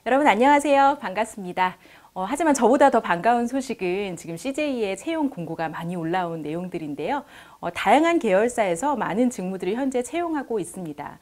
여러분 안녕하세요. 반갑습니다. 하지만 저보다 더 반가운 소식은 지금 CJ의 채용 공고가 많이 올라온 내용들인데요. 다양한 계열사에서 많은 직무들을 현재 채용하고 있습니다.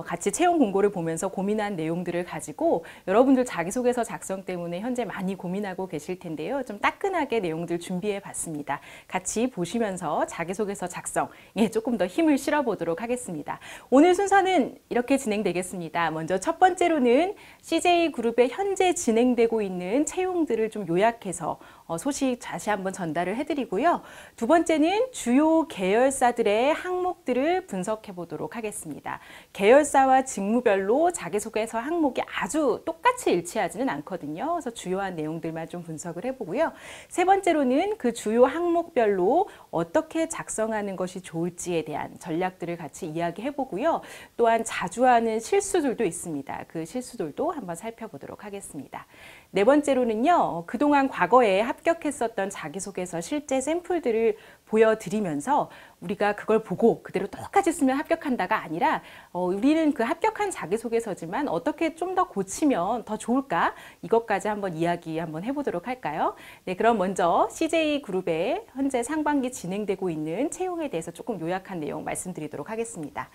같이 채용 공고를 보면서 고민한 내용들을 가지고 여러분들 자기소개서 작성 때문에 현재 많이 고민하고 계실 텐데요. 좀 따끈하게 내용들 준비해 봤습니다. 같이 보시면서 자기소개서 작성에 조금 더 힘을 실어 보도록 하겠습니다. 오늘 순서는 이렇게 진행되겠습니다. 먼저 첫 번째로는 CJ그룹에 현재 진행되고 있는 채용들을 좀 요약해서 소식 다시 한번 전달을 해드리고요. 두 번째는 주요 계열사들의 항목들을 분석해 보도록 하겠습니다. 계열사와 직무별로 자기소개서 항목이 아주 똑같이 일치하지는 않거든요. 그래서 주요한 내용들만 좀 분석을 해보고요. 세 번째로는 그 주요 항목별로 어떻게 작성하는 것이 좋을지에 대한 전략들을 같이 이야기해 보고요. 또한 자주 하는 실수들도 있습니다. 그 실수들도 한번 살펴보도록 하겠습니다. 네 번째로는요, 그동안 과거에 합격했었던 자기소개서 실제 샘플들을 보여드리면서 우리가 그걸 보고 그대로 똑같이 쓰면 합격한다가 아니라 우리는 그 합격한 자기소개서지만 어떻게 좀 더 고치면 더 좋을까? 이것까지 한번 이야기 한번 해보도록 할까요? 네, 그럼 먼저 CJ그룹의 현재 상반기 진행되고 있는 채용에 대해서 조금 요약한 내용 말씀드리도록 하겠습니다.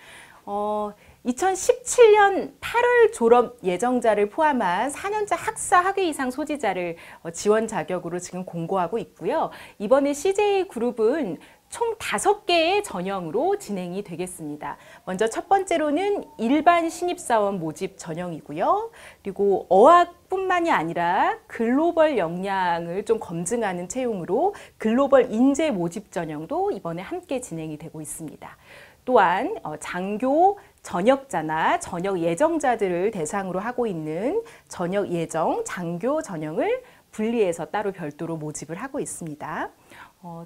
2017년 8월 졸업 예정자를 포함한 4년차 학사 학위 이상 소지자를 지원 자격으로 지금 공고하고 있고요. 이번에 CJ그룹은 총 5개의 전형으로 진행이 되겠습니다. 먼저 첫 번째로는 일반 신입사원 모집 전형이고요. 그리고 어학뿐만이 아니라 글로벌 역량을 좀 검증하는 채용으로 글로벌 인재 모집 전형도 이번에 함께 진행이 되고 있습니다. 또한 장교 전역자나 전역 예정자들을 대상으로 하고 있는 전역 예정, 장교 전형을 분리해서 따로 별도로 모집을 하고 있습니다.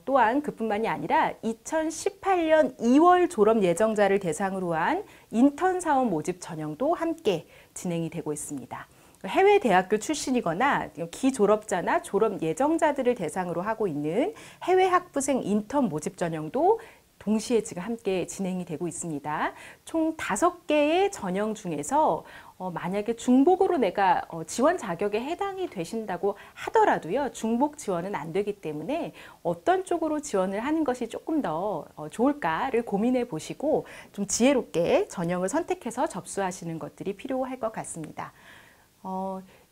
또한 그뿐만이 아니라 2018년 2월 졸업 예정자를 대상으로 한 인턴 사원 모집 전형도 함께 진행이 되고 있습니다. 해외 대학교 출신이거나 기졸업자나 졸업 예정자들을 대상으로 하고 있는 해외 학부생 인턴 모집 전형도 동시에 지금 함께 진행이 되고 있습니다. 총 5개의 전형 중에서 만약에 중복으로 내가 지원 자격에 해당이 되신다고 하더라도요. 중복 지원은 안 되기 때문에 어떤 쪽으로 지원을 하는 것이 조금 더 좋을까를 고민해 보시고 좀 지혜롭게 전형을 선택해서 접수하시는 것들이 필요할 것 같습니다.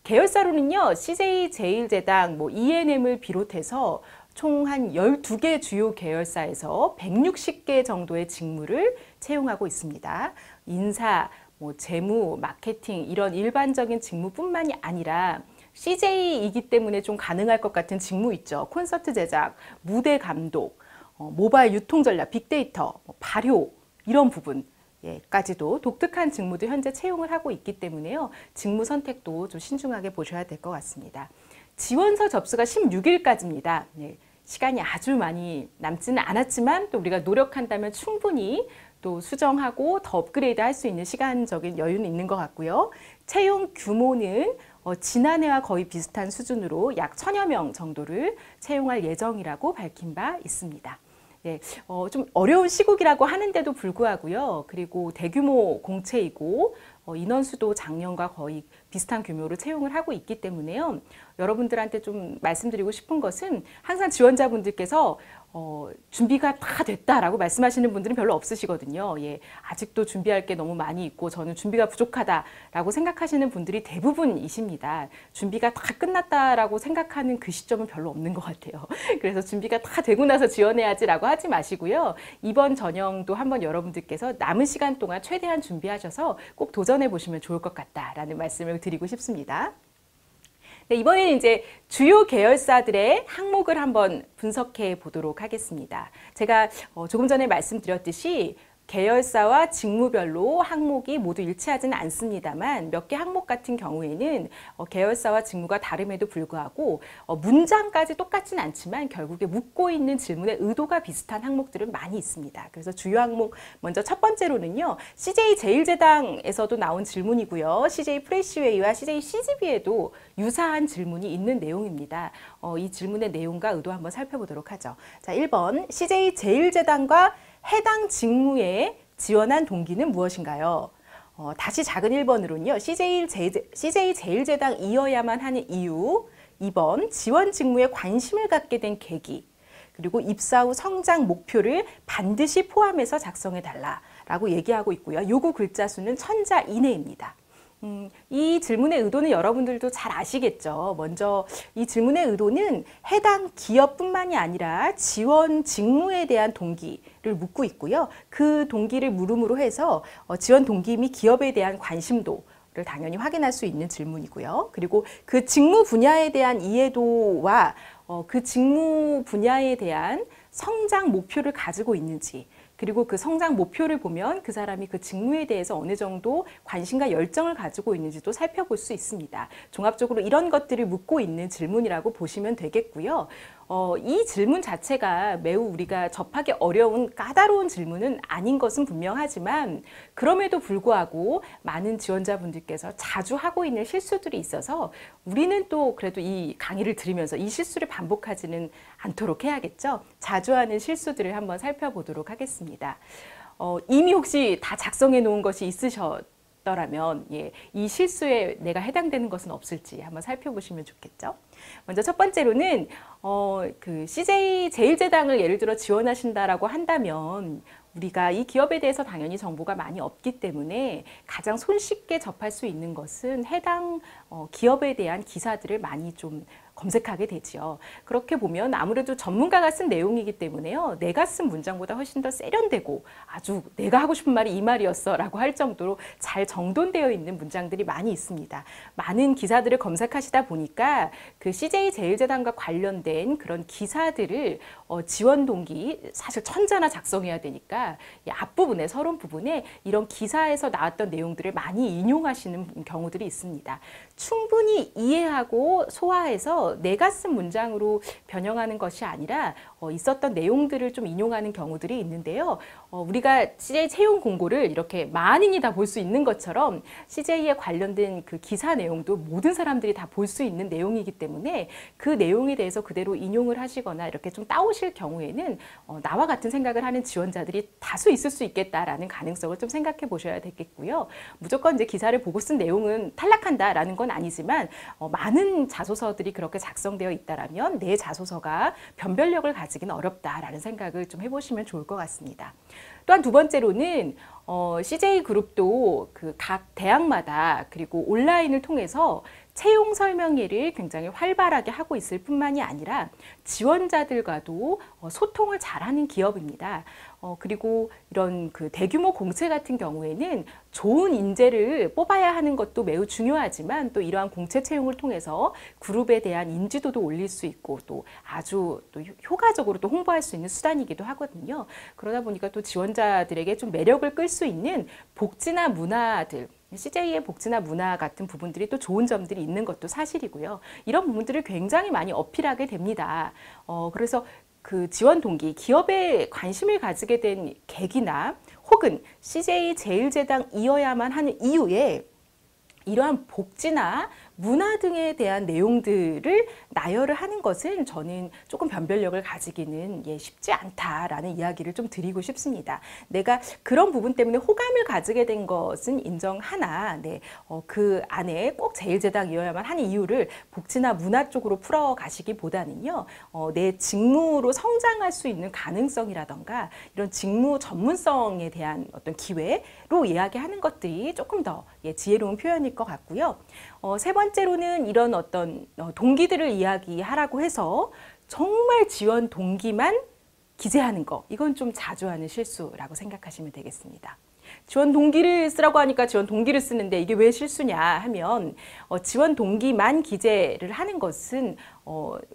계열사로는요. CJ제일제당, ENM을 비롯해서 총 한 12개 주요 계열사에서 160개 정도의 직무를 채용하고 있습니다. 인사, 재무, 마케팅 이런 일반적인 직무뿐만이 아니라 CJ이기 때문에 좀 가능할 것 같은 직무 있죠. 콘서트 제작, 무대 감독, 모바일 유통 전략, 빅데이터, 발효 이런 부분까지도 독특한 직무도 현재 채용을 하고 있기 때문에요. 직무 선택도 좀 신중하게 보셔야 될 것 같습니다. 지원서 접수가 16일까지입니다. 네, 시간이 아주 많이 남지는 않았지만 또 우리가 노력한다면 충분히 또 수정하고 더 업그레이드 할 수 있는 시간적인 여유는 있는 것 같고요. 채용 규모는 지난해와 거의 비슷한 수준으로 약 1000여 명 정도를 채용할 예정이라고 밝힌 바 있습니다. 네, 좀 어려운 시국이라고 하는데도 불구하고요. 그리고 대규모 공채이고 인원수도 작년과 거의 비슷한 규모로 채용을 하고 있기 때문에요. 여러분들한테 좀 말씀드리고 싶은 것은 항상 지원자분들께서 준비가 다 됐다라고 말씀하시는 분들은 별로 없으시거든요. 예, 아직도 준비할 게 너무 많이 있고 저는 준비가 부족하다라고 생각하시는 분들이 대부분이십니다. 준비가 다 끝났다라고 생각하는 그 시점은 별로 없는 것 같아요. 그래서 준비가 다 되고 나서 지원해야지라고 하지 마시고요. 이번 전형도 한번 여러분들께서 남은 시간 동안 최대한 준비하셔서 꼭 도전해 보시면 좋을 것 같다라는 말씀을 드리고 싶습니다. 네, 이번에는 이제 주요 계열사들의 항목을 한번 분석해 보도록 하겠습니다. 제가 조금 전에 말씀드렸듯이 계열사와 직무별로 항목이 모두 일치하지는 않습니다만 몇 개 항목 같은 경우에는 계열사와 직무가 다름에도 불구하고 문장까지 똑같지는 않지만 결국에 묻고 있는 질문의 의도가 비슷한 항목들은 많이 있습니다. 그래서 주요 항목 먼저 첫 번째로는요. CJ제일제당에서도 나온 질문이고요. CJ프레시웨이와 CJCGV에도 유사한 질문이 있는 내용입니다. 이 질문의 내용과 의도 한번 살펴보도록 하죠. 자, 1번 CJ제일제당과 해당 직무에 지원한 동기는 무엇인가요? 다시 작은 1번으로는요. CJ 제일제당 이어야만 하는 이유, 2번 지원 직무에 관심을 갖게 된 계기, 그리고 입사 후 성장 목표를 반드시 포함해서 작성해달라라고 얘기하고 있고요. 요구 글자 수는 1000자 이내입니다. 이 질문의 의도는 여러분들도 잘 아시겠죠. 먼저 이 질문의 의도는 해당 기업뿐만이 아니라 지원 직무에 대한 동기를 묻고 있고요. 그 동기를 물음으로 해서 지원 동기 및 기업에 대한 관심도를 당연히 확인할 수 있는 질문이고요. 그리고 그 직무 분야에 대한 이해도와 그 직무 분야에 대한 성장 목표를 가지고 있는지, 그리고 그 성장 목표를 보면 그 사람이 그 직무에 대해서 어느 정도 관심과 열정을 가지고 있는지도 살펴볼 수 있습니다. 종합적으로 이런 것들을 묻고 있는 질문이라고 보시면 되겠고요. 이 질문 자체가 매우 우리가 접하기 어려운 까다로운 질문은 아닌 것은 분명하지만 그럼에도 불구하고 많은 지원자분들께서 자주 하고 있는 실수들이 있어서 우리는 또 그래도 이 강의를 들으면서 이 실수를 반복하지는 않도록 해야겠죠. 자주 하는 실수들을 한번 살펴보도록 하겠습니다. 이미 혹시 다 작성해 놓은 것이 있으셨더라면 이 실수에 내가 해당되는 것은 없을지 한번 살펴보시면 좋겠죠. 먼저 첫 번째로는 그 CJ 제일제당을 예를 들어 지원하신다라고 한다면 우리가 이 기업에 대해서 당연히 정보가 많이 없기 때문에 가장 손쉽게 접할 수 있는 것은 해당 기업에 대한 기사들을 많이 좀 검색하게 되지요. 그렇게 보면 아무래도 전문가가 쓴 내용이기 때문에요. 내가 쓴 문장보다 훨씬 더 세련되고 아주 내가 하고 싶은 말이 이 말이었어 라고 할 정도로 잘 정돈되어 있는 문장들이 많이 있습니다. 많은 기사들을 검색하시다 보니까 그 CJ 제일제당과 관련된 그런 기사들을 지원 동기 사실 1000자나 작성해야 되니까 이 앞부분에 서론 부분에 이런 기사에서 나왔던 내용들을 많이 인용하시는 경우들이 있습니다. 충분히 이해하고 소화해서 내가 쓴 문장으로 변형하는 것이 아니라 있었던 내용들을 좀 인용하는 경우들이 있는데요. 우리가 CJ 채용 공고를 이렇게 만인이 다 볼 수 있는 것처럼 CJ에 관련된 그 기사 내용도 모든 사람들이 다 볼 수 있는 내용이기 때문에 그 내용에 대해서 그대로 인용을 하시거나 이렇게 좀 따오실 경우에는 나와 같은 생각을 하는 지원자들이 다수 있을 수 있겠다라는 가능성을 좀 생각해 보셔야 되겠고요. 무조건 이제 기사를 보고 쓴 내용은 탈락한다라는 건 아니지만 많은 자소서들이 그렇게 작성되어 있다라면 내 자소서가 변별력을 가지기는 어렵다라는 생각을 좀 해보시면 좋을 것 같습니다. 또한 두 번째로는 CJ그룹도 그 각 대학마다 그리고 온라인을 통해서 채용 설명회를 굉장히 활발하게 하고 있을 뿐만이 아니라 지원자들과도 소통을 잘하는 기업입니다. 그리고 이런 그 대규모 공채 같은 경우에는 좋은 인재를 뽑아야 하는 것도 매우 중요하지만 또 이러한 공채 채용을 통해서 그룹에 대한 인지도도 올릴 수 있고 또 아주 또 효과적으로 또 홍보할 수 있는 수단이기도 하거든요. 그러다 보니까 또 지원자들에게 좀 매력을 끌 수 있는 복지나 문화들, CJ의 복지나 문화 같은 부분들이 또 좋은 점들이 있는 것도 사실이고요. 이런 부분들을 굉장히 많이 어필하게 됩니다. 그래서 그 지원 동기, 기업에 관심을 가지게 된 계기나 혹은 CJ 제일제당이어야만 하는 이유에 이러한 복지나 문화 등에 대한 내용들을 나열을 하는 것은 저는 조금 변별력을 가지기는 쉽지 않다라는 이야기를 좀 드리고 싶습니다. 내가 그런 부분 때문에 호감을 가지게 된 것은 인정하나 그 안에 꼭 제일제당이어야만 하는 이유를 복지나 문화 쪽으로 풀어가시기보다는요. 내 직무로 성장할 수 있는 가능성이라던가 이런 직무 전문성에 대한 어떤 기회로 이야기하는 것들이 조금 더 지혜로운 표현일 것 같고요. 세 번째로는 이런 어떤 동기들을 이야기하라고 해서 정말 지원 동기만 기재하는 거, 이건 좀 자주 하는 실수라고 생각하시면 되겠습니다. 지원 동기를 쓰라고 하니까 지원 동기를 쓰는데 이게 왜 실수냐 하면 지원 동기만 기재를 하는 것은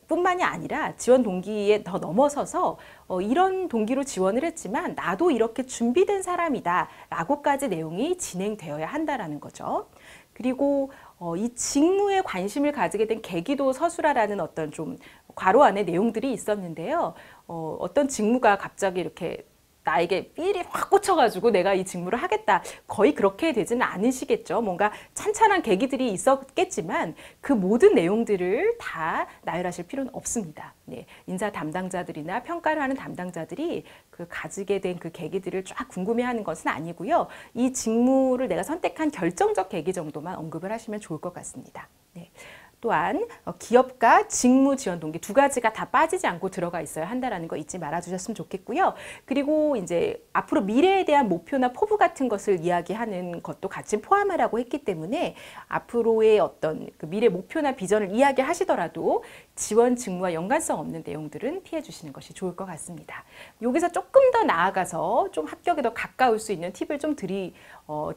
뿐만이 아니라 지원 동기에 더 넘어서서 이런 동기로 지원을 했지만 나도 이렇게 준비된 사람이다 라고까지 내용이 진행되어야 한다라는 거죠. 그리고 이 직무에 관심을 가지게 된 계기도 서술하라는 어떤 좀 괄호 안에 내용들이 있었는데요. 어떤 직무가 갑자기 이렇게 나에게 삘이 확 꽂혀가지고 내가 이 직무를 하겠다. 거의 그렇게 되지는 않으시겠죠. 뭔가 찬찬한 계기들이 있었겠지만 그 모든 내용들을 다 나열하실 필요는 없습니다. 네, 인사 담당자들이나 평가를 하는 담당자들이 그 가지게 된 그 계기들을 쫙 궁금해하는 것은 아니고요. 이 직무를 내가 선택한 결정적 계기 정도만 언급을 하시면 좋을 것 같습니다. 네. 또한 기업과 직무 지원 동기 두 가지가 다 빠지지 않고 들어가 있어야 한다는 거 잊지 말아 주셨으면 좋겠고요. 그리고 이제 앞으로 미래에 대한 목표나 포부 같은 것을 이야기하는 것도 같이 포함하라고 했기 때문에 앞으로의 어떤 그 미래 목표나 비전을 이야기하시더라도 지원 직무와 연관성 없는 내용들은 피해 주시는 것이 좋을 것 같습니다. 여기서 조금 더 나아가서 좀 합격에 더 가까울 수 있는 팁을 좀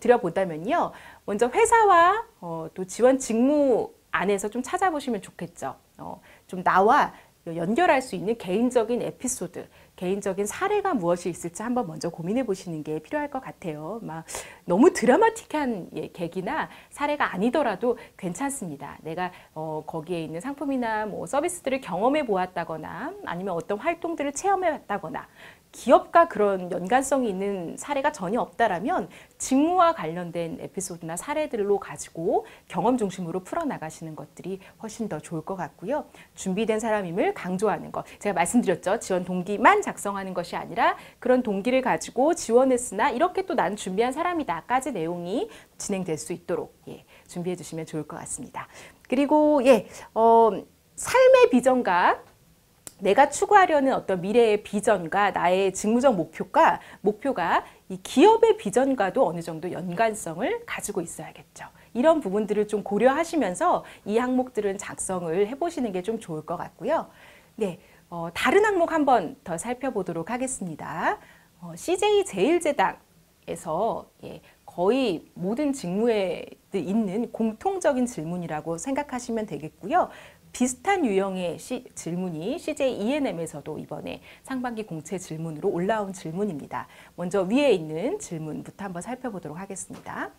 드려보자면요. 먼저 회사와 또 지원 직무 안에서 좀 찾아보시면 좋겠죠. 좀 나와 연결할 수 있는 개인적인 에피소드, 개인적인 사례가 무엇이 있을지 한번 먼저 고민해 보시는 게 필요할 것 같아요. 막 너무 드라마틱한 계기나 사례가 아니더라도 괜찮습니다. 내가 거기에 있는 상품이나 뭐 서비스들을 경험해 보았다거나 아니면 어떤 활동들을 체험해 봤다거나 기업과 그런 연관성이 있는 사례가 전혀 없다라면 직무와 관련된 에피소드나 사례들로 가지고 경험 중심으로 풀어나가시는 것들이 훨씬 더 좋을 것 같고요. 준비된 사람임을 강조하는 것. 제가 말씀드렸죠. 지원 동기만 작성하는 것이 아니라 그런 동기를 가지고 지원했으나 이렇게 또 난 준비한 사람이다까지 내용이 진행될 수 있도록 준비해 주시면 좋을 것 같습니다. 그리고 삶의 비전과 내가 추구하려는 어떤 미래의 비전과 나의 직무적 목표가 이 기업의 비전과도 어느 정도 연관성을 가지고 있어야겠죠. 이런 부분들을 좀 고려하시면서 이 항목들은 작성을 해보시는 게 좀 좋을 것 같고요. 네, 다른 항목 한번 더 살펴보도록 하겠습니다. CJ 제일제당에서 거의 모든 직무에 있는 공통적인 질문이라고 생각하시면 되겠고요. 비슷한 유형의 질문이 CJ E&M에서도 이번에 상반기 공채 질문으로 올라온 질문입니다. 먼저 위에 있는 질문부터 한번 살펴보도록 하겠습니다.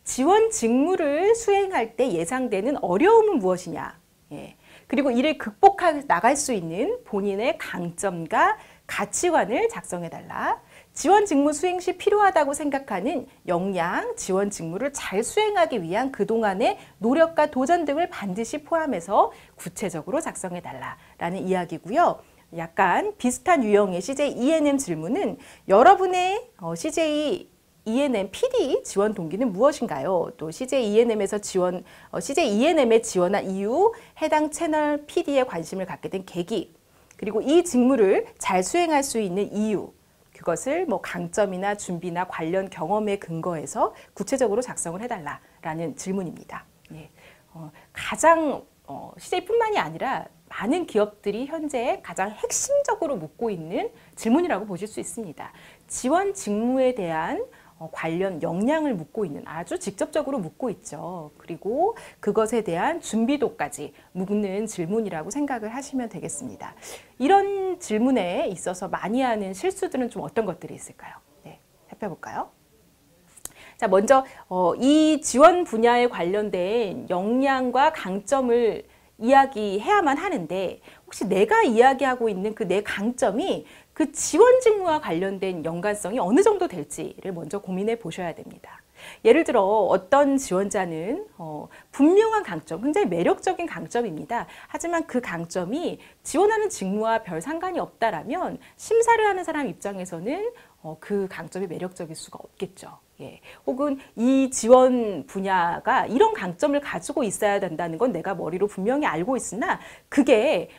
지원 직무를 수행할 때 예상되는 어려움은 무엇이냐? 그리고 이를 극복해 나갈 수 있는 본인의 강점과 가치관을 작성해달라. 지원 직무 수행 시 필요하다고 생각하는 역량, 지원 직무를 잘 수행하기 위한 그동안의 노력과 도전 등을 반드시 포함해서 구체적으로 작성해달라라는 이야기고요. 약간 비슷한 유형의 CJ E&M 질문은 여러분의 CJ E&M PD 지원 동기는 무엇인가요? 또 CJ E&M에서 CJ E&M에 지원한 이후 해당 채널 PD에 관심을 갖게 된 계기, 그리고 이 직무를 잘 수행할 수 있는 이유, 그것을 뭐 강점이나 준비나 관련 경험에 근거해서 구체적으로 작성을 해달라라는 질문입니다. 가장 CJ뿐만이 아니라 많은 기업들이 현재 가장 핵심적으로 묻고 있는 질문이라고 보실 수 있습니다. 지원 직무에 대한 관련 역량을 묻고 있는, 아주 직접적으로 묻고 있죠. 그리고 그것에 대한 준비도까지 묻는 질문이라고 생각을 하시면 되겠습니다. 이런 질문에 있어서 많이 하는 실수들은 좀 어떤 것들이 있을까요? 네, 살펴볼까요? 자, 먼저 이 지원 분야에 관련된 역량과 강점을 이야기해야만 하는데 혹시 내가 이야기하고 있는 그 내 강점이 그 지원 직무와 관련된 연관성이 어느 정도 될지를 먼저 고민해 보셔야 됩니다. 예를 들어 어떤 지원자는 분명한 강점, 굉장히 매력적인 강점입니다. 하지만 그 강점이 지원하는 직무와 별 상관이 없다라면 심사를 하는 사람 입장에서는 그 강점이 매력적일 수가 없겠죠. 혹은 이 지원 분야가 이런 강점을 가지고 있어야 된다는 건 내가 머리로 분명히 알고 있으나 그게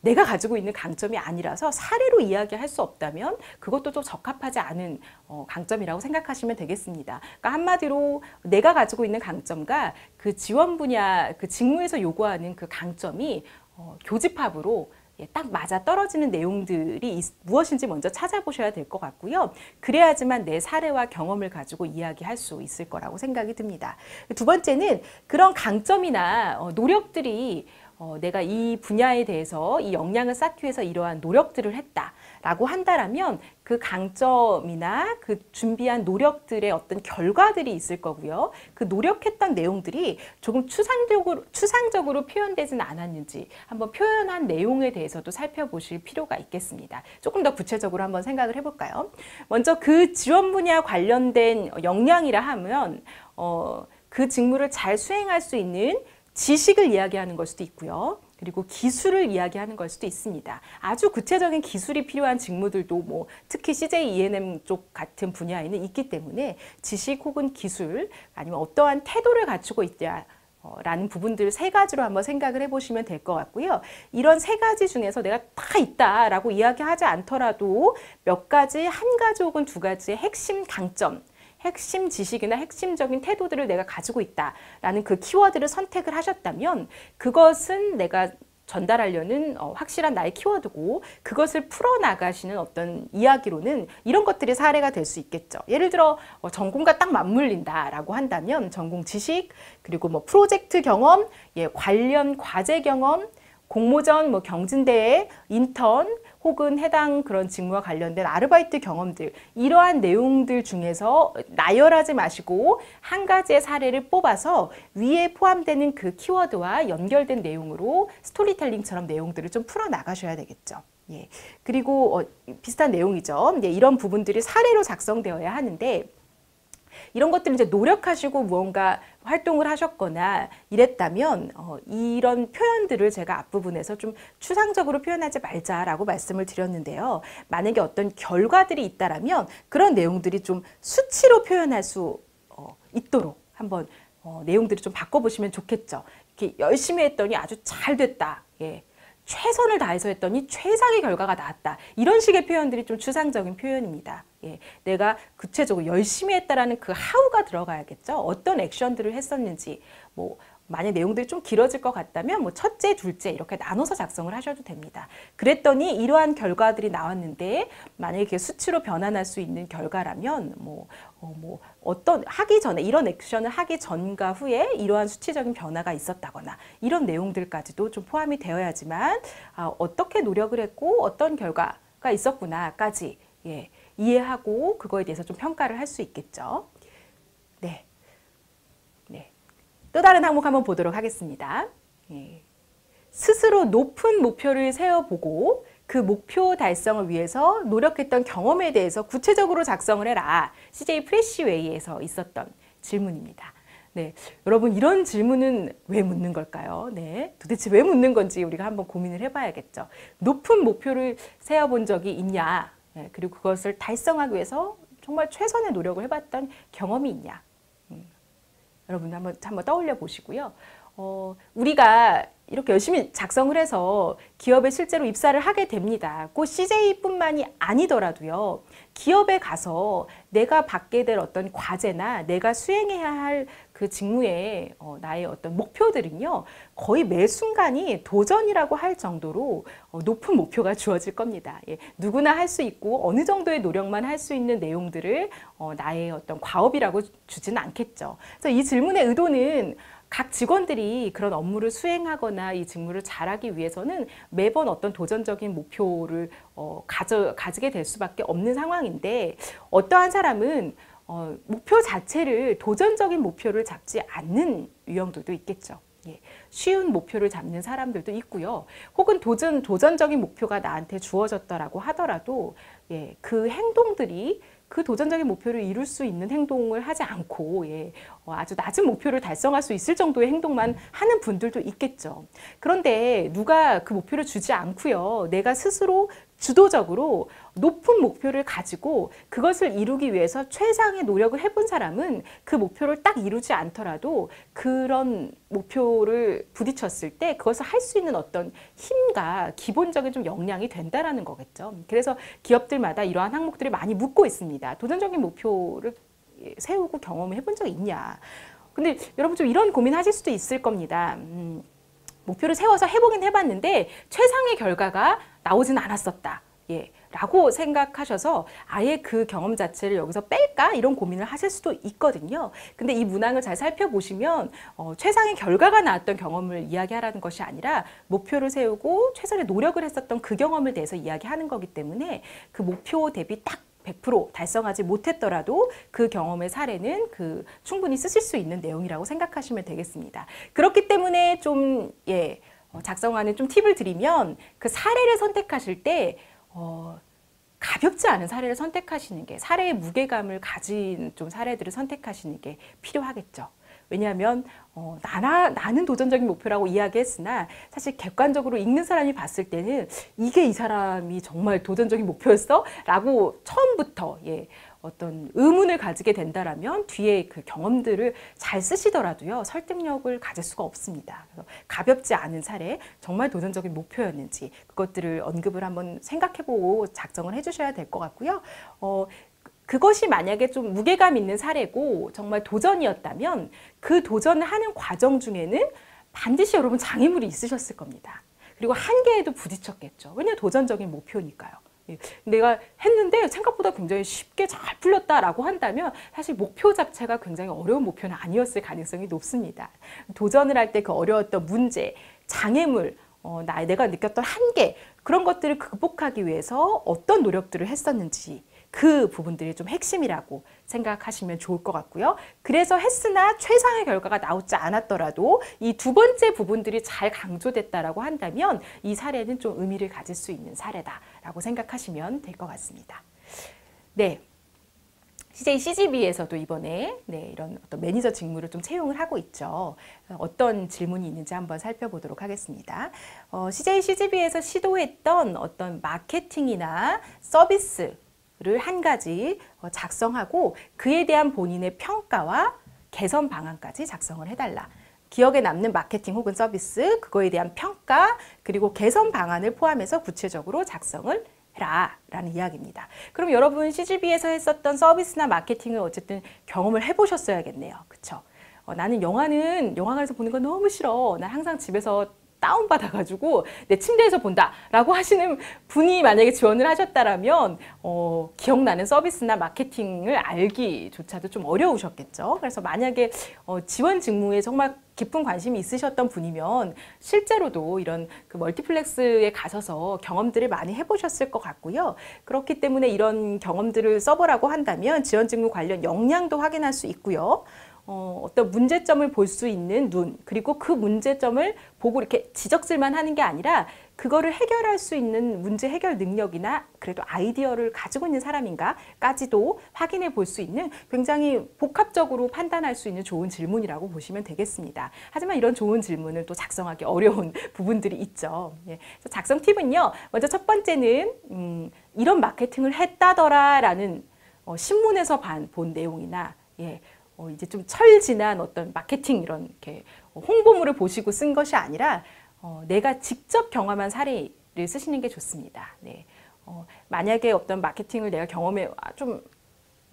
내가 가지고 있는 강점이 아니라서 사례로 이야기할 수 없다면 그것도 좀 적합하지 않은 강점이라고 생각하시면 되겠습니다. 그러니까 한마디로 내가 가지고 있는 강점과 그 지원 분야, 그 직무에서 요구하는 그 강점이 교집합으로 딱 맞아 떨어지는 내용들이 무엇인지 먼저 찾아보셔야 될 것 같고요. 그래야지만 내 사례와 경험을 가지고 이야기할 수 있을 거라고 생각이 듭니다. 두 번째는 그런 강점이나 노력들이 내가 이 분야에 대해서 이 역량을 쌓기 위해서 이러한 노력들을 했다 라고 한다라면 그 강점이나 그 준비한 노력들의 어떤 결과들이 있을 거고요. 그 노력했던 내용들이 조금 추상적으로 표현되지는 않았는지 한번 표현한 내용에 대해서도 살펴보실 필요가 있겠습니다. 조금 더 구체적으로 한번 생각을 해볼까요? 먼저 그 지원 분야 관련된 역량이라 하면 그 직무를 잘 수행할 수 있는 지식을 이야기하는 걸 수도 있고요. 그리고 기술을 이야기하는 걸 수도 있습니다. 아주 구체적인 기술이 필요한 직무들도 뭐 특히 CJ E&M 쪽 같은 분야에는 있기 때문에 지식 혹은 기술 아니면 어떠한 태도를 갖추고 있다 라는 부분들 세 가지로 한번 생각을 해보시면 될 것 같고요. 이런 세 가지 중에서 내가 다 있다라고 이야기하지 않더라도 몇 가지, 한 가지 혹은 두 가지의 핵심 강점, 핵심 지식이나 핵심적인 태도들을 내가 가지고 있다라는 그 키워드를 선택을 하셨다면 그것은 내가 전달하려는 확실한 나의 키워드고 그것을 풀어나가시는 어떤 이야기로는 이런 것들이 사례가 될 수 있겠죠. 예를 들어 전공과 딱 맞물린다라고 한다면 전공 지식 그리고 뭐 프로젝트 경험, 관련 과제 경험, 공모전, 뭐 경진대회, 인턴 혹은 해당 그런 직무와 관련된 아르바이트 경험들 이러한 내용들 중에서 나열하지 마시고 한 가지의 사례를 뽑아서 위에 포함되는 그 키워드와 연결된 내용으로 스토리텔링처럼 내용들을 좀 풀어나가셔야 되겠죠. 예. 그리고 비슷한 내용이죠. 이런 부분들이 사례로 작성되어야 하는데 이런 것들을 이제 노력하시고 무언가 활동을 하셨거나 이랬다면 이런 표현들을 제가 앞부분에서 좀 추상적으로 표현하지 말자라고 말씀을 드렸는데요. 만약에 어떤 결과들이 있다라면 그런 내용들이 좀 수치로 표현할 수 있도록 한번 내용들을 좀 바꿔보시면 좋겠죠. 이렇게 열심히 했더니 아주 잘 됐다. 예. 최선을 다해서 했더니 최상의 결과가 나왔다. 이런 식의 표현들이 좀 추상적인 표현입니다. 예, 내가 구체적으로 열심히 했다라는 그 하우가 들어가야겠죠. 어떤 액션들을 했었는지, 뭐 만약 내용들이 좀 길어질 것 같다면 뭐 첫째, 둘째 이렇게 나눠서 작성을 하셔도 됩니다. 그랬더니 이러한 결과들이 나왔는데 만약에 그게 수치로 변환할 수 있는 결과라면 어떤 하기 전에 이런 액션을 하기 전과 후에 이러한 수치적인 변화가 있었다거나 이런 내용들까지도 좀 포함이 되어야지만 어떻게 노력을 했고 어떤 결과가 있었구나까지 이해하고 그거에 대해서 좀 평가를 할 수 있겠죠. 네. 또 다른 항목 한번 보도록 하겠습니다. 스스로 높은 목표를 세워보고 그 목표 달성을 위해서 노력했던 경험에 대해서 구체적으로 작성을 해라. CJ 프레시웨이에서 있었던 질문입니다. 네, 여러분 이런 질문은 왜 묻는 걸까요? 네, 도대체 왜 묻는 건지 우리가 한번 고민을 해봐야겠죠. 높은 목표를 세워본 적이 있냐? 네, 그리고 그것을 달성하기 위해서 정말 최선의 노력을 해봤던 경험이 있냐? 여러분 한번 떠올려 보시고요. 우리가 이렇게 열심히 작성을 해서 기업에 실제로 입사를 하게 됩니다. 꼭 CJ뿐만이 아니더라도요. 기업에 가서 내가 받게 될 어떤 과제나 내가 수행해야 할 그 직무의 나의 어떤 목표들은요. 거의 매 순간이 도전이라고 할 정도로 높은 목표가 주어질 겁니다. 예, 누구나 할 수 있고 어느 정도의 노력만 할 수 있는 내용들을 나의 어떤 과업이라고 주지는 않겠죠. 그래서 이 질문의 의도는 각 직원들이 그런 업무를 수행하거나 이 직무를 잘하기 위해서는 매번 어떤 도전적인 목표를 가지게 될 수밖에 없는 상황인데 어떠한 사람은 목표 자체를 도전적인 목표를 잡지 않는 유형들도 있겠죠. 예, 쉬운 목표를 잡는 사람들도 있고요. 혹은 도전적인 목표가 나한테 주어졌다라고 하더라도 그 행동들이 그 도전적인 목표를 이룰 수 있는 행동을 하지 않고 아주 낮은 목표를 달성할 수 있을 정도의 행동만 하는 분들도 있겠죠. 그런데 누가 그 목표를 주지 않고요. 내가 스스로 주도적으로 높은 목표를 가지고 그것을 이루기 위해서 최상의 노력을 해본 사람은 그 목표를 딱 이루지 않더라도 그런 목표를 부딪혔을 때 그것을 할 수 있는 어떤 힘과 기본적인 좀 역량이 된다라는 거겠죠. 그래서 기업들마다 이러한 항목들을 많이 묻고 있습니다. 도전적인 목표를 세우고 경험을 해본 적이 있냐. 근데 여러분 좀 이런 고민하실 수도 있을 겁니다. 목표를 세워서 해보긴 해봤는데 최상의 결과가 나오진 않았었다. 예, 라고 생각하셔서 아예 그 경험 자체를 여기서 뺄까? 이런 고민을 하실 수도 있거든요. 근데 이 문항을 잘 살펴보시면 최상의 결과가 나왔던 경험을 이야기하라는 것이 아니라 목표를 세우고 최선의 노력을 했었던 그 경험을 대해서 이야기하는 거기 때문에 그 목표 대비 딱 100% 달성하지 못했더라도 그 경험의 사례는 충분히 쓰실 수 있는 내용이라고 생각하시면 되겠습니다. 그렇기 때문에 좀 작성하는 좀 팁을 드리면 그 사례를 선택하실 때 가볍지 않은 사례를 선택하시는 게, 사례의 무게감을 가진 좀 사례들을 선택하시는 게 필요하겠죠. 왜냐하면 나는 도전적인 목표라고 이야기했으나 사실 객관적으로 읽는 사람이 봤을 때는 이게 이 사람이 정말 도전적인 목표였어? 라고 처음부터 어떤 의문을 가지게 된다라면 뒤에 그 경험들을 잘 쓰시더라도요, 설득력을 가질 수가 없습니다. 그래서 가볍지 않은 사례, 정말 도전적인 목표였는지 그것들을 언급을 한번 생각해보고 작성을 해주셔야 될 것 같고요. 그것이 만약에 좀 무게감 있는 사례고 정말 도전이었다면 그 도전을 하는 과정 중에는 반드시 여러분 장애물이 있으셨을 겁니다. 그리고 한계에도 부딪혔겠죠. 왜냐하면 도전적인 목표니까요. 내가 했는데 생각보다 굉장히 쉽게 잘 풀렸다라고 한다면 사실 목표 자체가 굉장히 어려운 목표는 아니었을 가능성이 높습니다. 도전을 할 때 그 어려웠던 문제, 장애물, 내가 느꼈던 한계, 그런 것들을 극복하기 위해서 어떤 노력들을 했었는지 그 부분들이 좀 핵심이라고 생각하시면 좋을 것 같고요. 그래서 했으나 최상의 결과가 나오지 않았더라도 이 두 번째 부분들이 잘 강조됐다라고 한다면 이 사례는 좀 의미를 가질 수 있는 사례다라고 생각하시면 될 것 같습니다. 네. CJ CGV에서도 이번에 이런 어떤 매니저 직무를 좀 채용을 하고 있죠. 어떤 질문이 있는지 한번 살펴보도록 하겠습니다. CJ CGV에서 시도했던 어떤 마케팅이나 서비스 를 한 가지 작성하고 그에 대한 본인의 평가와 개선 방안까지 작성을 해달라. 기억에 남는 마케팅 혹은 서비스, 그거에 대한 평가, 그리고 개선 방안을 포함해서 구체적으로 작성을 해라 라는 이야기입니다. 그럼 여러분 CGV에서 했었던 서비스나 마케팅을 어쨌든 경험을 해보셨어야겠네요. 그쵸? 나는 영화관에서 보는 거 너무 싫어. 난 항상 집에서 다운받아가지고 내 침대에서 본다 라고 하시는 분이 만약에 지원을 하셨다라면 기억나는 서비스나 마케팅을 알기조차도 좀 어려우셨겠죠. 그래서 만약에 지원 직무에 정말 깊은 관심이 있으셨던 분이면 실제로도 이런 그 멀티플렉스에 가셔서 경험들을 많이 해보셨을 것 같고요. 그렇기 때문에 이런 경험들을 써보라고 한다면 지원 직무 관련 역량도 확인할 수 있고요. 어떤 문제점을 볼 수 있는 눈, 그리고 그 문제점을 보고 이렇게 지적질만 하는 게 아니라 그거를 해결할 수 있는 문제 해결 능력이나 그래도 아이디어를 가지고 있는 사람인가까지도 확인해 볼 수 있는 굉장히 복합적으로 판단할 수 있는 좋은 질문이라고 보시면 되겠습니다. 하지만 이런 좋은 질문을 또 작성하기 어려운 부분들이 있죠. 작성 팁은요, 먼저 첫 번째는 이런 마케팅을 했다더라 라는 신문에서 본 내용이나 이제 좀 철지난 어떤 마케팅 이런 이렇게 홍보물을 보시고 쓴 것이 아니라 내가 직접 경험한 사례를 쓰시는 게 좋습니다. 만약에 어떤 마케팅을 내가 좀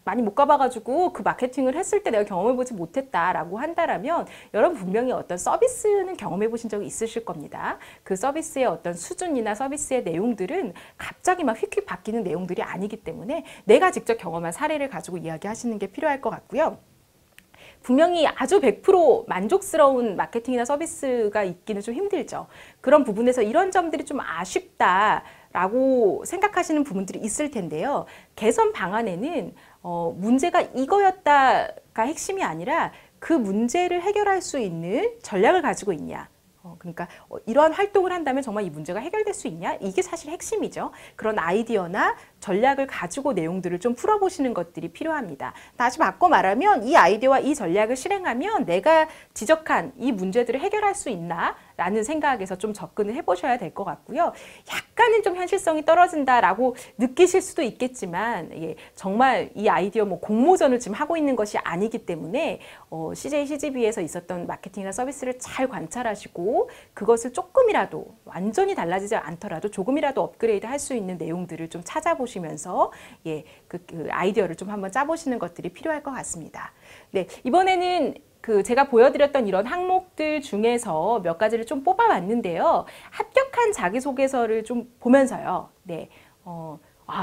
많이 못 가봐가지고 그 마케팅을 했을 때 내가 경험해보지 못했다라고 한다라면 여러분 분명히 어떤 서비스는 경험해보신 적이 있으실 겁니다. 그 서비스의 어떤 수준이나 서비스의 내용들은 갑자기 막 휙휙 바뀌는 내용들이 아니기 때문에 내가 직접 경험한 사례를 가지고 이야기하시는 게 필요할 것 같고요. 분명히 아주 100% 만족스러운 마케팅이나 서비스가 있기는 좀 힘들죠. 그런 부분에서 이런 점들이 좀 아쉽다라고 생각하시는 부분들이 있을 텐데요. 개선 방안에는 문제가 이거였다가 핵심이 아니라 그 문제를 해결할 수 있는 전략을 가지고 있냐. 그러니까 이러한 활동을 한다면 정말 이 문제가 해결될 수 있냐? 이게 사실 핵심이죠. 그런 아이디어나 전략을 가지고 내용들을 좀 풀어보시는 것들이 필요합니다. 다시 바꿔 말하면 이 아이디어와 이 전략을 실행하면 내가 지적한 이 문제들을 해결할 수 있나? 라는 생각에서 좀 접근을 해보셔야 될 것 같고요. 약간은 좀 현실성이 떨어진다라고 느끼실 수도 있겠지만 정말 이 아이디어 공모전을 지금 하고 있는 것이 아니기 때문에 CJ CGV에서 있었던 마케팅이나 서비스를 잘 관찰하시고 그것을 조금이라도 완전히 달라지지 않더라도 조금이라도 업그레이드 할 수 있는 내용들을 좀 찾아보시면서 그 아이디어를 좀 한번 짜보시는 것들이 필요할 것 같습니다. 이번에는 제가 보여드렸던 이런 항목들 중에서 몇 가지를 좀 뽑아봤는데요. 합격한 자기소개서를 좀 보면서요.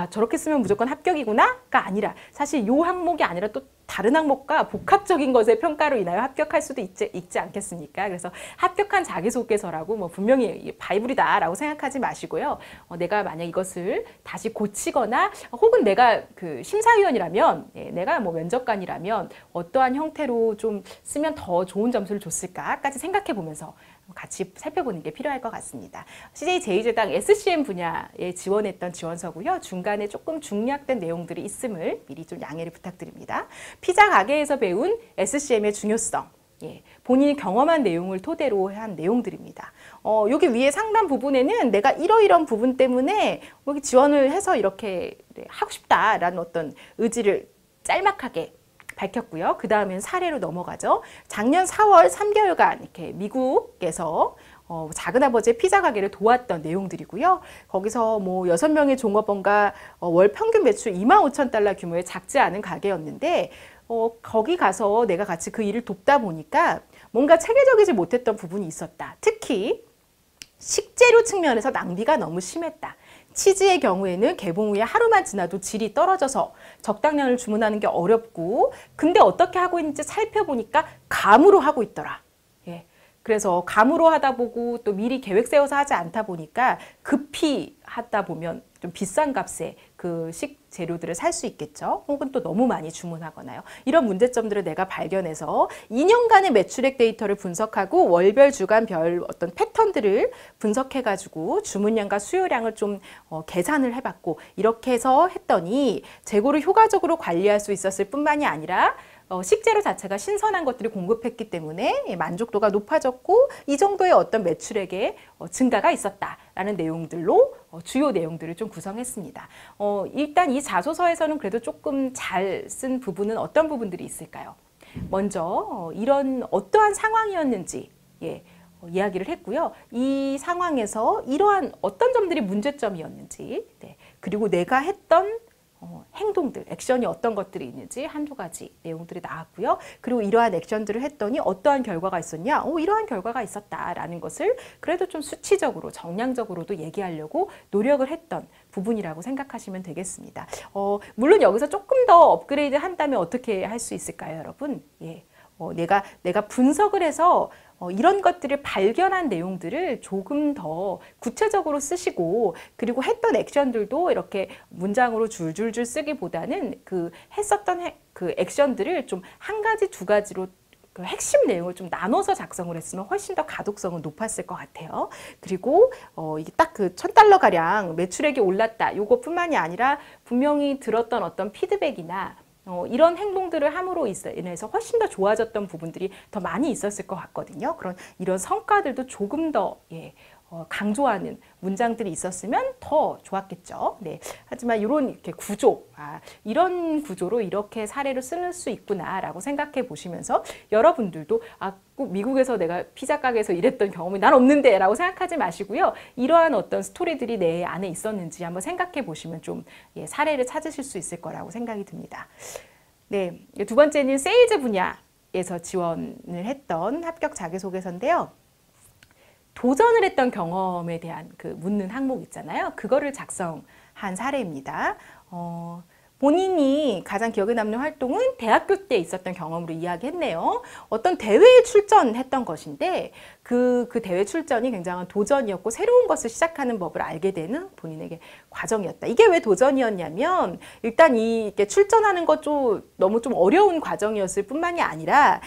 저렇게 쓰면 무조건 합격이구나가 아니라 사실 요 항목이 아니라 또 다른 항목과 복합적인 것의 평가로 인하여 합격할 수도 있지 않겠습니까? 그래서 합격한 자기소개서라고 뭐 분명히 바이블이다라고 생각하지 마시고요. 내가 만약 이것을 다시 고치거나 혹은 내가 그 심사위원이라면, 내가 뭐 면접관이라면 어떠한 형태로 좀 쓰면 더 좋은 점수를 줬을까까지 생각해 보면서 같이 살펴보는 게 필요할 것 같습니다. CJ제일제당 SCM 분야에 지원했던 지원서고요. 중간에 조금 중략된 내용들이 있음을 미리 좀 양해를 부탁드립니다. 피자 가게에서 배운 SCM의 중요성, 본인이 경험한 내용을 토대로 한 내용들입니다. 여기 위에 상단 부분에는 내가 이러이런 부분 때문에 여기 지원을 해서 이렇게 하고 싶다라는 어떤 의지를 짤막하게 밝혔고요. 그 다음엔 사례로 넘어가죠. 작년 4월 3개월간 이렇게 미국에서 작은아버지의 피자 가게를 도왔던 내용들이고요. 거기서 뭐 6명의 종업원과 월 평균 매출 25,000달러 규모의 작지 않은 가게였는데 거기 가서 내가 같이 그 일을 돕다 보니까 뭔가 체계적이지 못했던 부분이 있었다. 특히 식재료 측면에서 낭비가 너무 심했다. 치즈의 경우에는 개봉 후에 하루만 지나도 질이 떨어져서 적당량을 주문하는 게 어렵고, 근데 어떻게 하고 있는지 살펴보니까 감으로 하고 있더라. 그래서 감으로 하다 보고 또 미리 계획 세워서 하지 않다 보니까 급히 하다 보면 좀 비싼 값에 그 식재료들을 살 수 있겠죠. 혹은 또 너무 많이 주문하거나요. 이런 문제점들을 내가 발견해서 2년간의 매출액 데이터를 분석하고 월별, 주간별 어떤 패턴들을 분석해가지고 주문량과 수요량을 좀 계산을 해봤고, 이렇게 해서 했더니 재고를 효과적으로 관리할 수 있었을 뿐만이 아니라 식재료 자체가 신선한 것들을 공급했기 때문에 만족도가 높아졌고 이 정도의 어떤 매출액의 증가가 있었다라는 내용들로 주요 내용들을 좀 구성했습니다. 일단 이 자소서에서는 그래도 조금 잘 쓴 부분은 어떤 부분들이 있을까요? 먼저 이런 어떠한 상황이었는지 이야기를 했고요. 이 상황에서 이러한 어떤 점들이 문제점이었는지, 그리고 내가 했던 행동들, 액션이 어떤 것들이 있는지 한두 가지 내용들이 나왔고요. 그리고 이러한 액션들을 했더니 어떠한 결과가 있었냐? 이러한 결과가 있었다라는 것을 그래도 좀 수치적으로, 정량적으로도 얘기하려고 노력을 했던 부분이라고 생각하시면 되겠습니다. 물론 여기서 조금 더 업그레이드 한다면 어떻게 할 수 있을까요, 여러분? 내가 분석을 해서 이런 것들을 발견한 내용들을 조금 더 구체적으로 쓰시고, 그리고 했던 액션들도 이렇게 문장으로 줄줄줄 쓰기보다는 그 했었던 그 액션들을 좀 한 가지, 두 가지로 그 핵심 내용을 좀 나눠서 작성을 했으면 훨씬 더 가독성은 높았을 것 같아요. 그리고 이게 딱 그 $1,000 가량 매출액이 올랐다. 요것뿐만이 아니라 분명히 들었던 어떤 피드백이나 이런 행동들을 함으로 인해서 훨씬 더 좋아졌던 부분들이 더 많이 있었을 것 같거든요. 이런 성과들도 조금 더 강조하는 문장들이 있었으면 더 좋았겠죠. 하지만 이렇게 구조, 이런 구조로 이렇게 사례를 쓸 수 있구나라고 생각해 보시면서 여러분들도 꼭 미국에서 내가 피자 가게에서 일했던 경험이 난 없는데 라고 생각하지 마시고요. 이러한 어떤 스토리들이 내 안에 있었는지 한번 생각해 보시면 좀 사례를 찾으실 수 있을 거라고 생각이 듭니다. 두 번째는 세일즈 분야에서 지원을 했던 합격 자기소개서인데요. 도전을 했던 경험에 대한 그 묻는 항목 있잖아요. 그거를 작성한 사례입니다. 본인이 가장 기억에 남는 활동은 대학교 때 있었던 경험으로 이야기했네요. 어떤 대회에 출전했던 것인데 그 대회 출전이 굉장한 도전이었고 새로운 것을 시작하는 법을 알게 되는 본인에게 과정이었다. 이게 왜 도전이었냐면 일단 이게 출전하는 것 너무 좀 어려운 과정이었을 뿐만이 아니라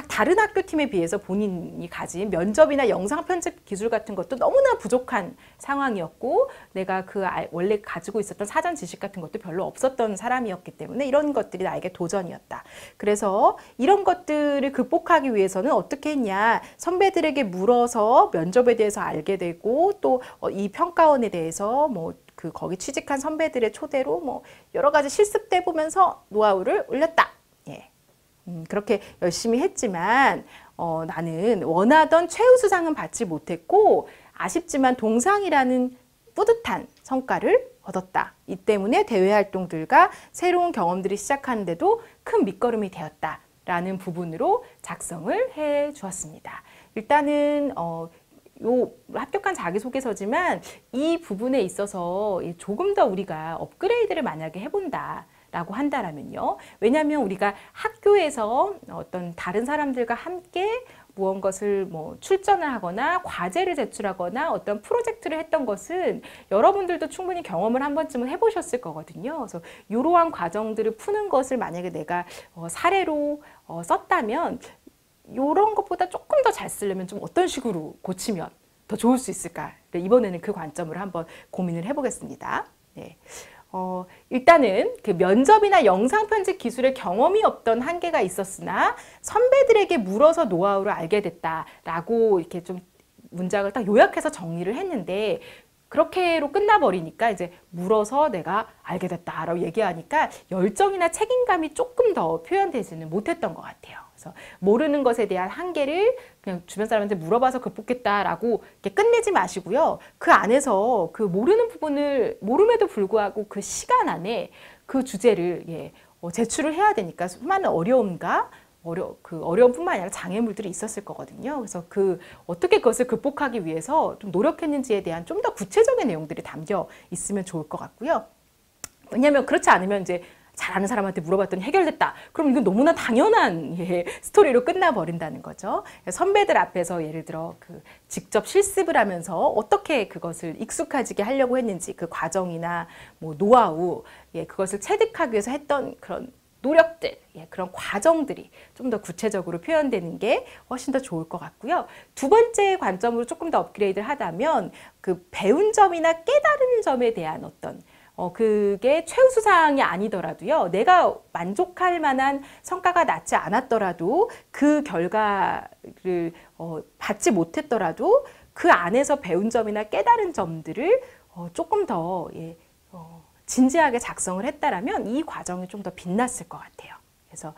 다른 학교 팀에 비해서 본인이 가진 면접이나 영상 편집 기술 같은 것도 너무나 부족한 상황이었고, 내가 원래 가지고 있었던 사전 지식 같은 것도 별로 없었던 사람이었기 때문에 이런 것들이 나에게 도전이었다. 그래서 이런 것들을 극복하기 위해서는 어떻게 했냐? 선배들에게 물어서 면접에 대해서 알게 되고, 또 이 평가원에 대해서 거기 취직한 선배들의 초대로 여러 가지 실습돼 보면서 노하우를 올렸다. 그렇게 열심히 했지만 나는 원하던 최우수상은 받지 못했고 아쉽지만 동상이라는 뿌듯한 성과를 얻었다. 이 때문에 대외 활동들과 새로운 경험들이 시작하는데도 큰 밑거름이 되었다라는 부분으로 작성을 해 주었습니다. 일단은 요 합격한 자기소개서지만 이 부분에 있어서 조금 더 우리가 업그레이드를 만약에 해본다 라고 한다라면요. 왜냐하면 우리가 학교에서 어떤 다른 사람들과 함께 무언가를 뭐 출전을 하거나 과제를 제출하거나 어떤 프로젝트를 했던 것은 여러분들도 충분히 경험을 한 번쯤은 해보셨을 거거든요. 그래서 이러한 과정들을 푸는 것을 만약에 내가 사례로 썼다면 이런 것보다 조금 더 잘 쓰려면 좀 어떤 식으로 고치면 더 좋을 수 있을까? 이번에는 그 관점으로 한번 고민을 해보겠습니다. 네. 일단은 그 면접이나 영상 편집 기술에 경험이 없던 한계가 있었으나 선배들에게 물어서 노하우를 알게 됐다라고 이렇게 좀 문장을 딱 요약해서 정리를 했는데 그렇게로 끝나버리니까 이제 물어서 내가 알게 됐다라고 얘기하니까 열정이나 책임감이 조금 더 표현되지는 못했던 것 같아요. 그래서 모르는 것에 대한 한계를 그냥 주변 사람한테 물어봐서 극복했다라고 이렇게 끝내지 마시고요. 그 안에서 그 모르는 부분을 모름에도 불구하고 그 시간 안에 그 주제를 제출을 해야 되니까 수많은 어려움과 그 어려움뿐만 아니라 장애물들이 있었을 거거든요. 그래서 어떻게 그것을 극복하기 위해서 좀 노력했는지에 대한 좀 더 구체적인 내용들이 담겨 있으면 좋을 것 같고요. 왜냐하면 그렇지 않으면 이제 잘 아는 사람한테 물어봤더니 해결됐다. 그럼 이건 너무나 당연한 스토리로 끝나버린다는 거죠. 선배들 앞에서 예를 들어 직접 실습을 하면서 어떻게 그것을 익숙해지게 하려고 했는지 그 과정이나 뭐 노하우, 그것을 체득하기 위해서 했던 그런 노력들, 그런 과정들이 좀 더 구체적으로 표현되는 게 훨씬 더 좋을 것 같고요. 두 번째 관점으로 조금 더 업그레이드를 하다면 그 배운 점이나 깨달은 점에 대한 어떤 그게 최우수사항이 아니더라도요. 내가 만족할 만한 성과가 낳지 않았더라도 그 결과를 받지 못했더라도 그 안에서 배운 점이나 깨달은 점들을 조금 더 진지하게 작성을 했다라면 이 과정이 좀 더 빛났을 것 같아요. 그래서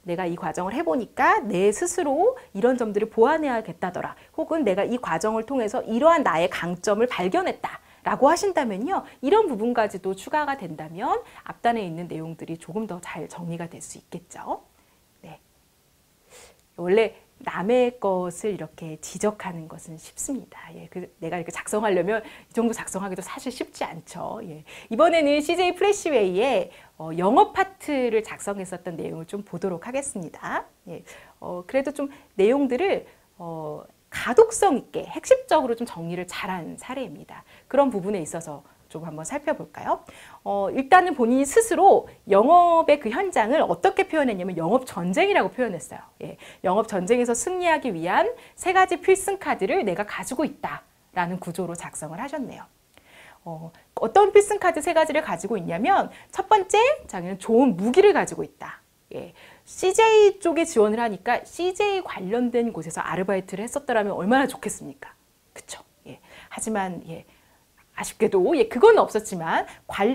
내가 이 과정을 해보니까 내 스스로 이런 점들을 보완해야겠다더라. 혹은 내가 이 과정을 통해서 이러한 나의 강점을 발견했다. 라고 하신다면요. 이런 부분까지도 추가가 된다면 앞단에 있는 내용들이 조금 더 잘 정리가 될 수 있겠죠. 네. 원래 남의 것을 이렇게 지적하는 것은 쉽습니다. 내가 이렇게 작성하려면 이 정도 작성하기도 사실 쉽지 않죠. 이번에는 CJ 플래시웨이의 영어 파트를 작성했었던 내용을 좀 보도록 하겠습니다. 그래도 좀 내용들을 가독성 있게 핵심적으로 좀 정리를 잘한 사례입니다. 그런 부분에 있어서 좀 한번 살펴볼까요? 일단은 본인이 스스로 영업의 그 현장을 어떻게 표현했냐면 영업 전쟁이라고 표현했어요. 영업 전쟁에서 승리하기 위한 3가지 필승 카드를 내가 가지고 있다라는 구조로 작성을 하셨네요. 어떤 필승 카드 3가지를 가지고 있냐면 첫 번째, 자기는 좋은 무기를 가지고 있다. CJ 쪽에 지원을 하니까 CJ 관련된 곳에서 아르바이트를 했었더라면 얼마나 좋겠습니까? 그쵸? 하지만 아쉽게도 그건 없었지만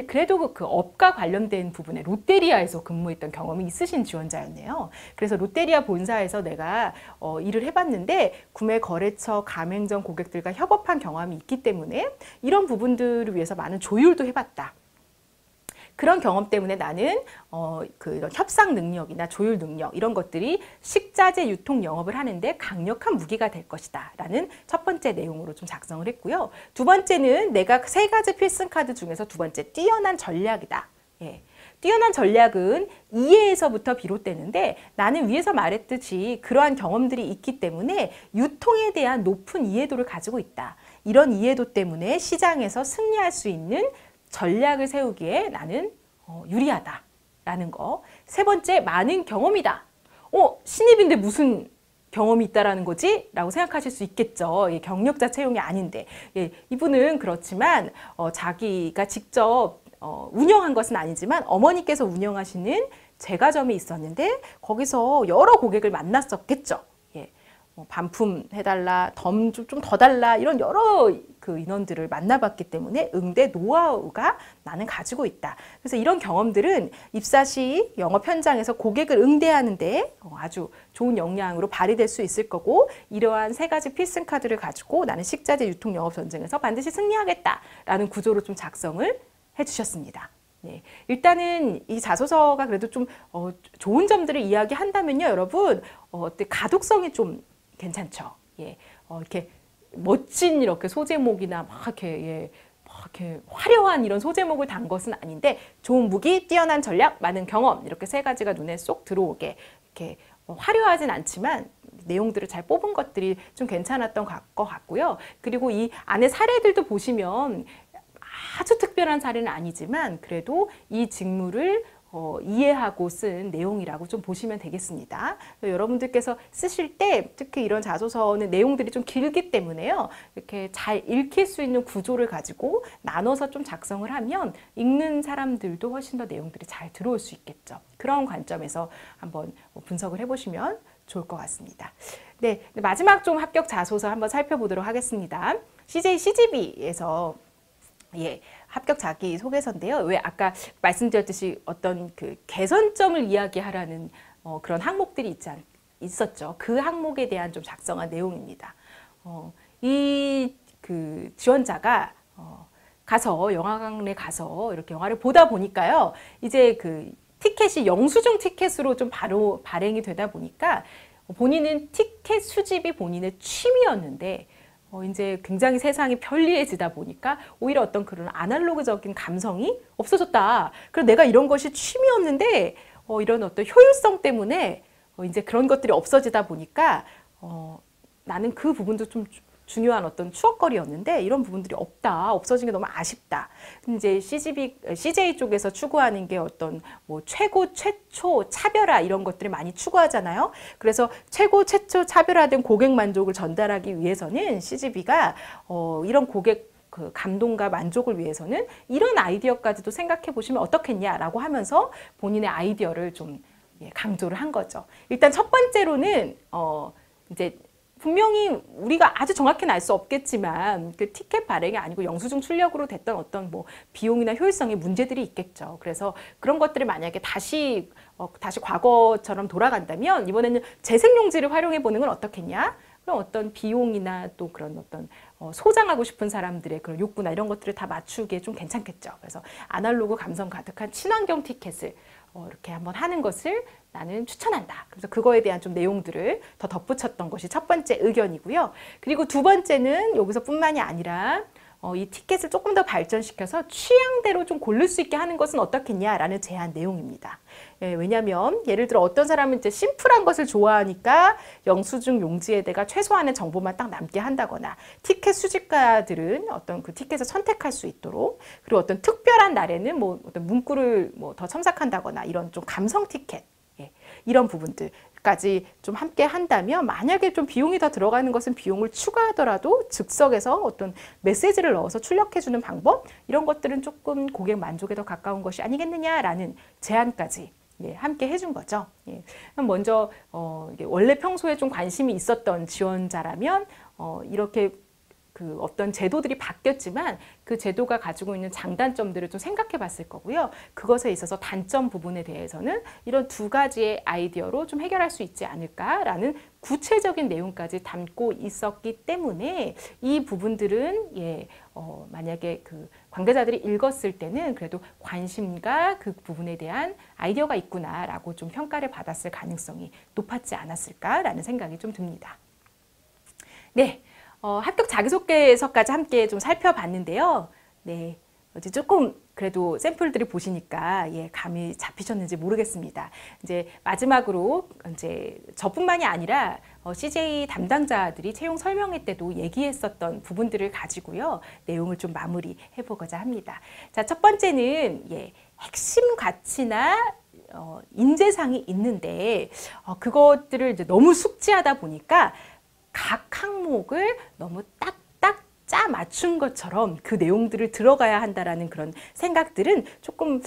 그래도 그 업과 관련된 부분에 롯데리아에서 근무했던 경험이 있으신 지원자였네요. 그래서 롯데리아 본사에서 내가 일을 해봤는데 구매 거래처 가맹점 고객들과 협업한 경험이 있기 때문에 이런 부분들을 위해서 많은 조율도 해봤다. 그런 경험 때문에 나는 이런 협상 능력이나 조율 능력 이런 것들이 식자재 유통 영업을 하는데 강력한 무기가 될 것이다 라는 첫 번째 내용으로 좀 작성을 했고요. 두 번째는 내가 3가지 필승 카드 중에서 두 번째 뛰어난 전략이다. 뛰어난 전략은 이해에서부터 비롯되는데 나는 위에서 말했듯이 그러한 경험들이 있기 때문에 유통에 대한 높은 이해도를 가지고 있다. 이런 이해도 때문에 시장에서 승리할 수 있는 전략을 세우기에 나는 유리하다라는 거. 3번째, 많은 경험이다. 신입인데 무슨 경험이 있다라는 거지? 라고 생각하실 수 있겠죠. 경력자 채용이 아닌데. 이분은 그렇지만 자기가 직접 운영한 것은 아니지만 어머니께서 운영하시는 제과점이 있었는데 거기서 여러 고객을 만났었겠죠. 반품해달라, 좀 더 달라 이런 여러 그 인원들을 만나봤기 때문에 응대 노하우가 나는 가지고 있다. 그래서 이런 경험들은 입사 시 영업 현장에서 고객을 응대하는데 아주 좋은 역량으로 발휘될 수 있을 거고 이러한 3가지 필승 카드를 가지고 나는 식자재 유통 영업 전쟁에서 반드시 승리하겠다라는 구조로 좀 작성을 해주셨습니다. 일단은 이 자소서가 그래도 좀 좋은 점들을 이야기한다면요, 여러분 가독성이 좀 괜찮죠. 이렇게 멋진 이렇게 소제목이나 막 이렇게 화려한 이런 소제목을 단 것은 아닌데 좋은 무기, 뛰어난 전략, 많은 경험 이렇게 세 가지가 눈에 쏙 들어오게 이렇게 화려하진 않지만 내용들을 잘 뽑은 것들이 좀 괜찮았던 것 같고요. 그리고 이 안에 사례들도 보시면 아주 특별한 사례는 아니지만 그래도 이 직무를 이해하고 쓴 내용이라고 좀 보시면 되겠습니다. 여러분들께서 쓰실 때 특히 이런 자소서는 내용들이 좀 길기 때문에요. 이렇게 잘 읽힐 수 있는 구조를 가지고 나눠서 좀 작성을 하면 읽는 사람들도 훨씬 더 내용들이 잘 들어올 수 있겠죠. 그런 관점에서 한번 분석을 해보시면 좋을 것 같습니다. 네, 마지막 좀 합격 자소서 한번 살펴보도록 하겠습니다. CJ CGB에서 합격 자기소개서인데요. 왜 아까 말씀드렸듯이 어떤 그 개선점을 이야기하라는 그런 항목들이 있었죠. 그 항목에 대한 좀 작성한 내용입니다. 이 그 지원자가 가서 영화관에 가서 이렇게 영화를 보다 보니까요. 이제 그 티켓이 영수증 티켓으로 좀 바로 발행이 되다 보니까 본인은 티켓 수집이 본인의 취미였는데 이제 굉장히 세상이 편리해지다 보니까 오히려 어떤 그런 아날로그적인 감성이 없어졌다. 그래서 내가 이런 것이 취미였는데 이런 어떤 효율성 때문에 이제 그런 것들이 없어지다 보니까 나는 그 부분도 좀 중요한 어떤 추억거리였는데 이런 부분들이 없어진 게 너무 아쉽다. 이제 CJ 쪽에서 추구하는 게 어떤 뭐 최고, 최초, 차별화 이런 것들을 많이 추구하잖아요. 그래서 최고, 최초, 차별화된 고객 만족을 전달하기 위해서는 CGV가 이런 고객 그 감동과 만족을 위해서는 이런 아이디어까지도 생각해 보시면 어떻겠냐라고 하면서 본인의 아이디어를 좀 강조를 한 거죠. 일단 첫 번째로는 이제 분명히 우리가 아주 정확히는 알 수 없겠지만 그 티켓 발행이 아니고 영수증 출력으로 됐던 어떤 뭐 비용이나 효율성의 문제들이 있겠죠. 그래서 그런 것들을 만약에 다시 과거처럼 돌아간다면 이번에는 재생용지를 활용해 보는 건 어떻겠냐? 그럼 어떤 비용이나 또 그런 어떤 소장하고 싶은 사람들의 그런 욕구나 이런 것들을 다 맞추기에 좀 괜찮겠죠. 그래서 아날로그 감성 가득한 친환경 티켓을 이렇게 한번 하는 것을 나는 추천한다. 그래서 그거에 대한 좀 내용들을 더 덧붙였던 것이 첫 번째 의견이고요. 그리고 두 번째는 여기서뿐만이 아니라 이 티켓을 조금 더 발전시켜서 취향대로 좀 고를 수 있게 하는 것은 어떻겠냐라는 제안 내용입니다. 왜냐하면 예를 들어 어떤 사람은 이제 심플한 것을 좋아하니까 영수증 용지에다가 최소한의 정보만 딱 남게 한다거나 티켓 수집가들은 어떤 그 티켓을 선택할 수 있도록 그리고 어떤 특별한 날에는 뭐 어떤 문구를 뭐 더 첨삭한다거나 이런 좀 감성 티켓 이런 부분들까지 좀 함께 한다면 만약에 좀 비용이 더 들어가는 것은 비용을 추가하더라도 즉석에서 어떤 메시지를 넣어서 출력해주는 방법 이런 것들은 조금 고객 만족에 더 가까운 것이 아니겠느냐라는 제안까지 함께 해준 거죠. 먼저 원래 평소에 좀 관심이 있었던 지원자라면 이렇게 그 어떤 제도들이 바뀌었지만 그 제도가 가지고 있는 장단점들을 좀 생각해 봤을 거고요. 그것에 있어서 단점 부분에 대해서는 이런 두 가지의 아이디어로 좀 해결할 수 있지 않을까라는 구체적인 내용까지 담고 있었기 때문에 이 부분들은 만약에 그 관계자들이 읽었을 때는 그래도 관심과 그 부분에 대한 아이디어가 있구나라고 좀 평가를 받았을 가능성이 높았지 않았을까라는 생각이 좀 듭니다. 네. 합격 자기소개서까지 함께 좀 살펴봤는데요. 네, 어제 조금 그래도 샘플들이 보시니까 감이 잡히셨는지 모르겠습니다. 이제 마지막으로 이제 저뿐만이 아니라 CJ 담당자들이 채용 설명회 때도 얘기했었던 부분들을 가지고요. 내용을 좀 마무리해 보고자 합니다. 자, 첫 번째는 핵심 가치나 인재상이 있는데 그것들을 이제 너무 숙지하다 보니까 각 항목을 너무 딱딱 짜 맞춘 것처럼 그 내용들을 들어가야 한다라는 그런 생각들은 조금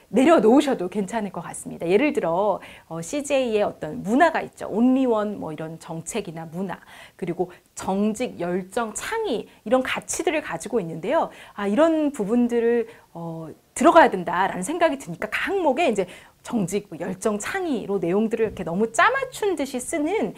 내려놓으셔도 괜찮을 것 같습니다. 예를 들어 CJ의 어떤 문화가 있죠. 온리원 뭐 이런 정책이나 문화 그리고 정직, 열정, 창의 이런 가치들을 가지고 있는데요. 이런 부분들을 들어가야 된다라는 생각이 드니까 각 항목에 이제 정직, 열정, 창의로 내용들을 이렇게 너무 짜맞춘 듯이 쓰는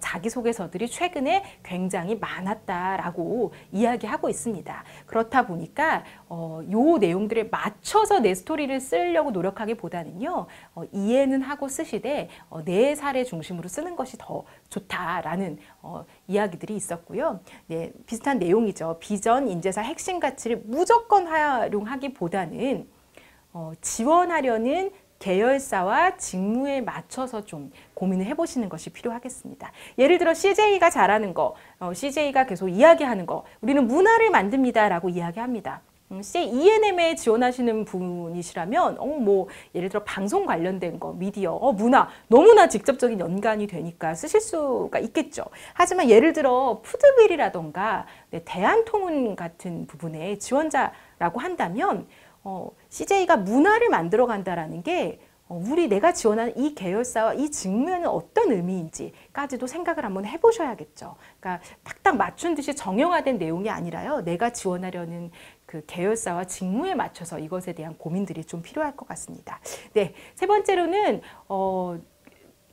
자기소개서들이 최근에 굉장히 많았다라고 이야기하고 있습니다. 그렇다 보니까 요 내용들에 맞춰서 내 스토리를 쓰려고 노력하기보다는요, 이해는 하고 쓰시되 내 사례 중심으로 쓰는 것이 더 좋다라는 이야기들이 있었고요. 네, 비슷한 내용이죠. 비전, 인재사 핵심 가치를 무조건 활용하기보다는 지원하려는 계열사와 직무에 맞춰서 좀 고민을 해보시는 것이 필요하겠습니다. 예를 들어 CJ가 잘하는 거, CJ가 계속 이야기하는 거, 우리는 문화를 만듭니다 라고 이야기합니다. CJ E&M에 지원하시는 분이시라면 뭐 예를 들어 방송 관련된 거, 미디어, 문화 너무나 직접적인 연관이 되니까 쓰실 수가 있겠죠. 하지만 예를 들어 푸드빌이라던가 대한통운 같은 부분에 지원자라고 한다면 CJ가 문화를 만들어 간다라는 게 내가 지원하는 이 계열사와 이 직무에는 어떤 의미인지까지도 생각을 한번 해보셔야겠죠. 그러니까 딱딱 맞춘 듯이 정형화된 내용이 아니라요. 내가 지원하려는 그 계열사와 직무에 맞춰서 이것에 대한 고민들이 좀 필요할 것 같습니다. 네, 세 번째로는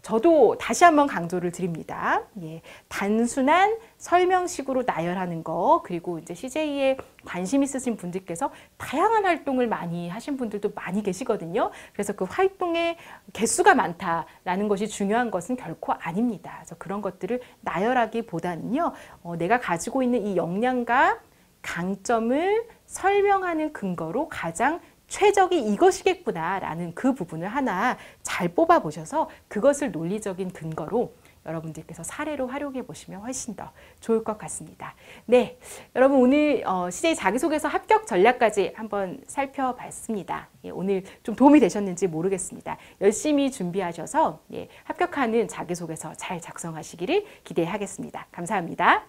저도 다시 한번 강조를 드립니다. 예, 단순한 설명식으로 나열하는 거, 그리고 이제 CJ에 관심 있으신 분들께서 다양한 활동을 많이 하신 분들도 많이 계시거든요. 그래서 그 활동의 개수가 많다라는 것이 중요한 것은 결코 아닙니다. 그래서 그런 것들을 나열하기보다는요, 내가 가지고 있는 이 역량과 강점을 설명하는 근거로 가장 최적이 이것이겠구나라는 그 부분을 하나 잘 뽑아보셔서 그것을 논리적인 근거로 여러분들께서 사례로 활용해 보시면 훨씬 더 좋을 것 같습니다. 네, 여러분 오늘 CJ 자기소개서 합격 전략까지 한번 살펴봤습니다. 예, 오늘 좀 도움이 되셨는지 모르겠습니다. 열심히 준비하셔서 합격하는 자기소개서 잘 작성하시기를 기대하겠습니다. 감사합니다.